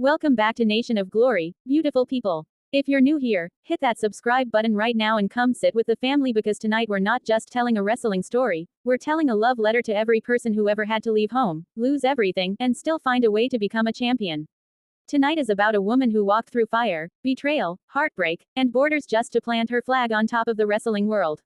Welcome back to Nation of Glory, beautiful people. If you're new here, hit that subscribe button right now and come sit with the family because tonight we're not just telling a wrestling story, we're telling a love letter to every person who ever had to leave home, lose everything, and still find a way to become a champion. Tonight is about a woman who walked through fire, betrayal, heartbreak, and borders just to plant her flag on top of the wrestling world.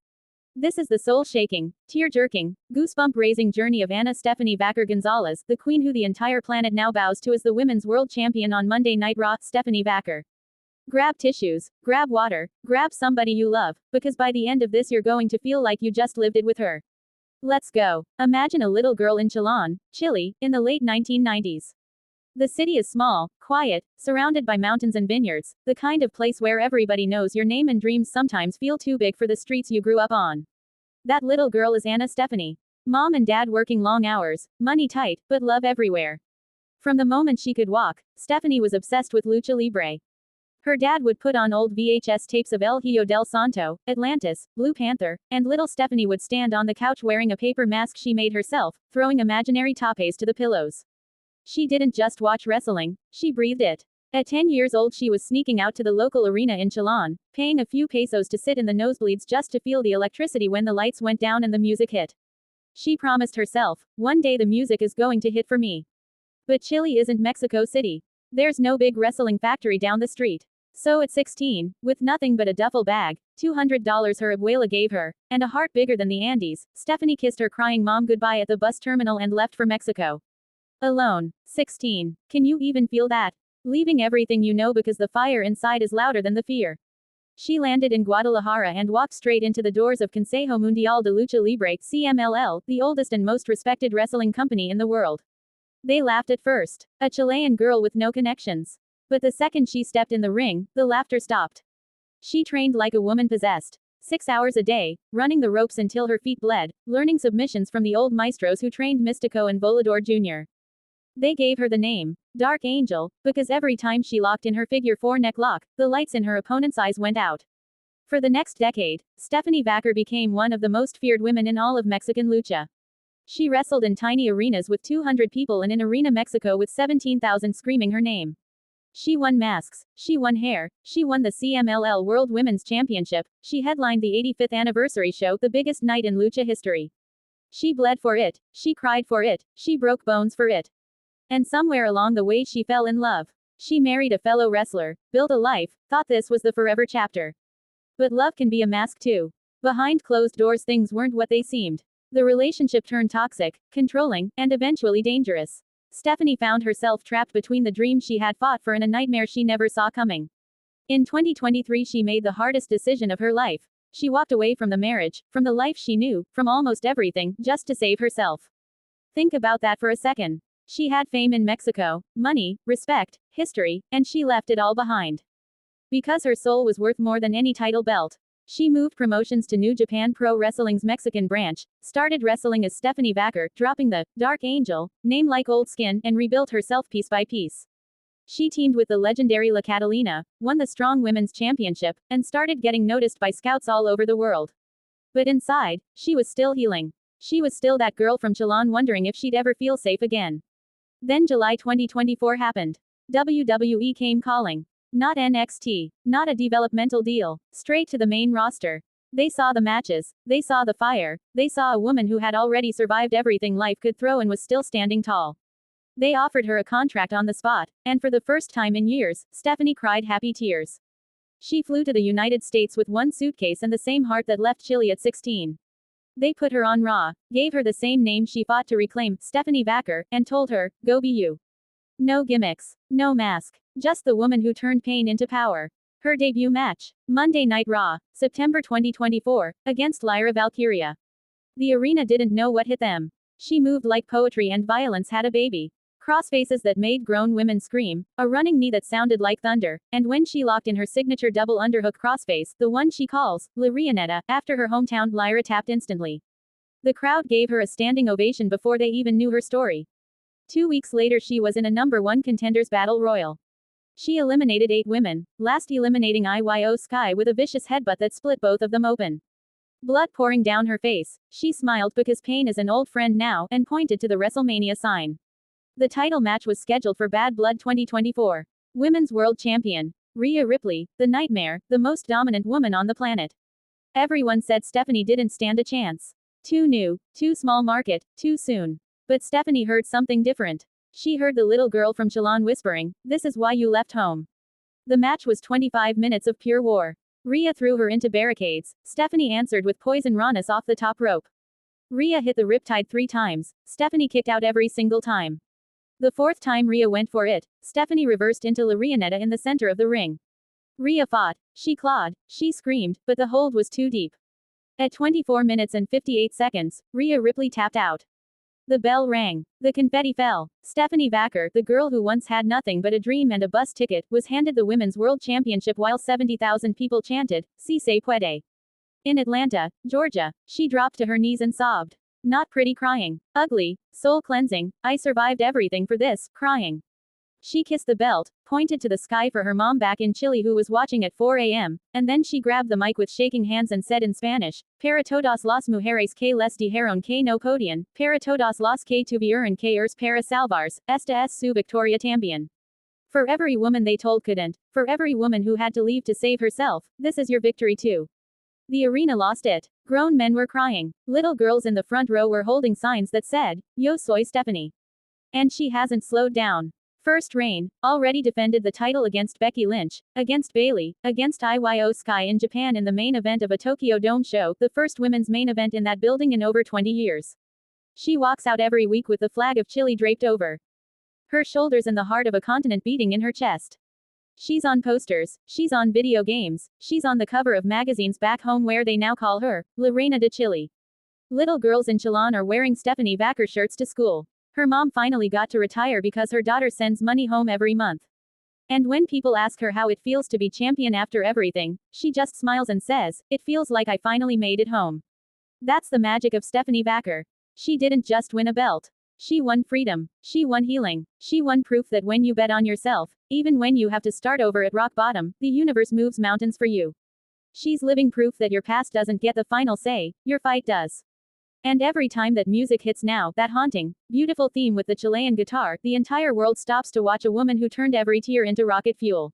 This is the soul-shaking, tear-jerking, goosebump-raising journey of Ana Stephanie Vaquer González, the queen who the entire planet now bows to as the women's world champion on Monday Night Raw. Stephanie Vaquer. Grab tissues, grab water, grab somebody you love, because by the end of this you're going to feel like you just lived it with her. Let's go. Imagine a little girl in Chillán, Chile, in the late 1990s. The city is small, quiet, surrounded by mountains and vineyards, the kind of place where everybody knows your name and dreams sometimes feel too big for the streets you grew up on. That little girl is Ana Stephanie. Mom and dad working long hours, money tight, but love everywhere. From the moment she could walk, Stephanie was obsessed with lucha libre. Her dad would put on old VHS tapes of El Hijo del Santo, Atlantis, Blue Panther, and little Stephanie would stand on the couch wearing a paper mask she made herself, throwing imaginary tapes to the pillows. She didn't just watch wrestling, she breathed it. At 10 years old she was sneaking out to the local arena in Chillán, paying a few pesos to sit in the nosebleeds just to feel the electricity when the lights went down and the music hit. She promised herself, one day the music is going to hit for me. But Chile isn't Mexico City. There's no big wrestling factory down the street. So at 16, with nothing but a duffel bag, $200 her abuela gave her, and a heart bigger than the Andes, Stephanie kissed her crying mom goodbye at the bus terminal and left for Mexico. Alone. 16. Can you even feel that? Leaving everything you know because the fire inside is louder than the fear. She landed in Guadalajara and walked straight into the doors of Consejo Mundial de Lucha Libre, CMLL, the oldest and most respected wrestling company in the world. They laughed at first. A Chilean girl with no connections. But the second she stepped in the ring, the laughter stopped. She trained like a woman possessed. 6 hours a day, running the ropes until her feet bled, learning submissions from the old maestros who trained Mystico and Volador Jr. They gave her the name, Dark Angel, because every time she locked in her figure 4 neck lock, the lights in her opponent's eyes went out. For the next decade, Stephanie Vaquer became one of the most feared women in all of Mexican lucha. She wrestled in tiny arenas with 200 people and in Arena Mexico with 17,000 screaming her name. She won masks, she won hair, she won the CMLL World Women's Championship, she headlined the 85th anniversary show, the biggest night in lucha history. She bled for it, she cried for it, she broke bones for it. And somewhere along the way she fell in love. She married a fellow wrestler, built a life, thought this was the forever chapter. But love can be a mask too. Behind closed doors things weren't what they seemed. The relationship turned toxic, controlling, and eventually dangerous. Stephanie found herself trapped between the dream she had fought for and a nightmare she never saw coming. In 2023 she made the hardest decision of her life. She walked away from the marriage, from the life she knew, from almost everything, just to save herself. Think about that for a second. She had fame in Mexico, money, respect, history, and she left it all behind. Because her soul was worth more than any title belt. She moved promotions to New Japan Pro Wrestling's Mexican branch, started wrestling as Stephanie Vaquer, dropping the Dark Angel name like old skin, and rebuilt herself piece by piece. She teamed with the legendary La Catalina, won the Strong Women's Championship, and started getting noticed by scouts all over the world. But inside, she was still healing. She was still that girl from Chillán wondering if she'd ever feel safe again. Then July 2024 happened. WWE came calling. Not NXT. Not a developmental deal. Straight to the main roster. They saw the matches. They saw the fire. They saw a woman who had already survived everything life could throw and was still standing tall. They offered her a contract on the spot, and for the first time in years, Stephanie cried happy tears. She flew to the United States with one suitcase and the same heart that left Chile at 16. They put her on Raw, gave her the same name she fought to reclaim, Stephanie Vaquer, and told her, go be you. No gimmicks. No mask. Just the woman who turned pain into power. Her debut match. Monday Night Raw, September 2024, against Lyra Valkyria. The arena didn't know what hit them. She moved like poetry and violence had a baby. Crossfaces that made grown women scream, a running knee that sounded like thunder, and when she locked in her signature double underhook crossface, the one she calls La Rionetta, after her hometown, Lyra tapped instantly. The crowd gave her a standing ovation before they even knew her story. 2 weeks later she was in a #1 contenders battle royal. She eliminated 8 women, last eliminating Iyo Sky with a vicious headbutt that split both of them open. Blood pouring down her face, she smiled because pain is an old friend now, and pointed to the WrestleMania sign. The title match was scheduled for Bad Blood 2024. Women's World Champion. Rhea Ripley, the nightmare, the most dominant woman on the planet. Everyone said Stephanie didn't stand a chance. Too new, too small market, too soon. But Stephanie heard something different. She heard the little girl from Chillán whispering, "This is why you left home." The match was 25 minutes of pure war. Rhea threw her into barricades. Stephanie answered with poison rawness off the top rope. Rhea hit the riptide 3 times. Stephanie kicked out every single time. The 4th time Rhea went for it, Stephanie reversed into La Rionetta in the center of the ring. Rhea fought. She clawed. She screamed, but the hold was too deep. At 24 minutes and 58 seconds, Rhea Ripley tapped out. The bell rang. The confetti fell. Stephanie Vaquer, the girl who once had nothing but a dream and a bus ticket, was handed the Women's World Championship while 70,000 people chanted, "Si se puede." In Atlanta, Georgia, she dropped to her knees and sobbed. Not pretty crying. Ugly, soul-cleansing, "I survived everything for this," crying. She kissed the belt, pointed to the sky for her mom back in Chile who was watching at 4 a.m., and then she grabbed the mic with shaking hands and said in Spanish, "Para todas las mujeres que les dijeron que no podían, para todas las que tuvieron que irse para salvarse, esta es su victoria también." For every woman they told couldn't, for every woman who had to leave to save herself, this is your victory too. The arena lost it. Grown men were crying. Little girls in the front row were holding signs that said, "Yo soy Stephanie." And she hasn't slowed down. First Reign, already defended the title against Becky Lynch, against Bayley, against Iyo Sky in Japan in the main event of a Tokyo Dome show, the first women's main event in that building in over 20 years. She walks out every week with the flag of Chile draped over her shoulders and the heart of a continent beating in her chest. She's on posters, she's on video games, she's on the cover of magazines back home where they now call her, La Reina de Chile. Little girls in Chillán are wearing Stephanie Vaquer shirts to school. Her mom finally got to retire because her daughter sends money home every month. And when people ask her how it feels to be champion after everything, she just smiles and says, "It feels like I finally made it home." That's the magic of Stephanie Vaquer. She didn't just win a belt. She won freedom. She won healing. She won proof that when you bet on yourself, even when you have to start over at rock bottom, the universe moves mountains for you. She's living proof that your past doesn't get the final say, your fight does. And every time that music hits now, that haunting, beautiful theme with the Chilean guitar, the entire world stops to watch a woman who turned every tear into rocket fuel.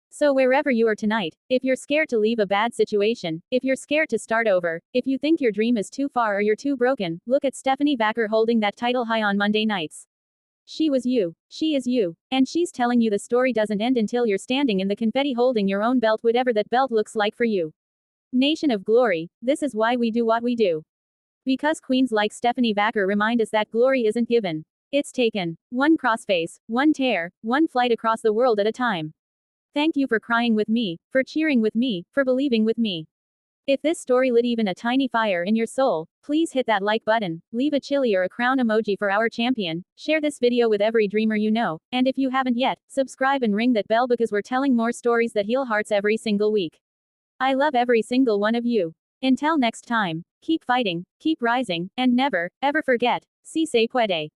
So wherever you are tonight, if you're scared to leave a bad situation, if you're scared to start over, if you think your dream is too far or you're too broken, look at Stephanie Vaquer holding that title high on Monday nights. She was you. She is you. And she's telling you the story doesn't end until you're standing in the confetti holding your own belt, whatever that belt looks like for you. Nation of Glory, this is why we do what we do. Because queens like Stephanie Vaquer remind us that glory isn't given. It's taken. One crossface, one tear, one flight across the world at a time. Thank you for crying with me, for cheering with me, for believing with me. If this story lit even a tiny fire in your soul, please hit that like button, leave a chili or a crown emoji for our champion, share this video with every dreamer you know, and if you haven't yet, subscribe and ring that bell because we're telling more stories that heal hearts every single week. I love every single one of you. Until next time, keep fighting, keep rising, and never, ever forget, si se puede.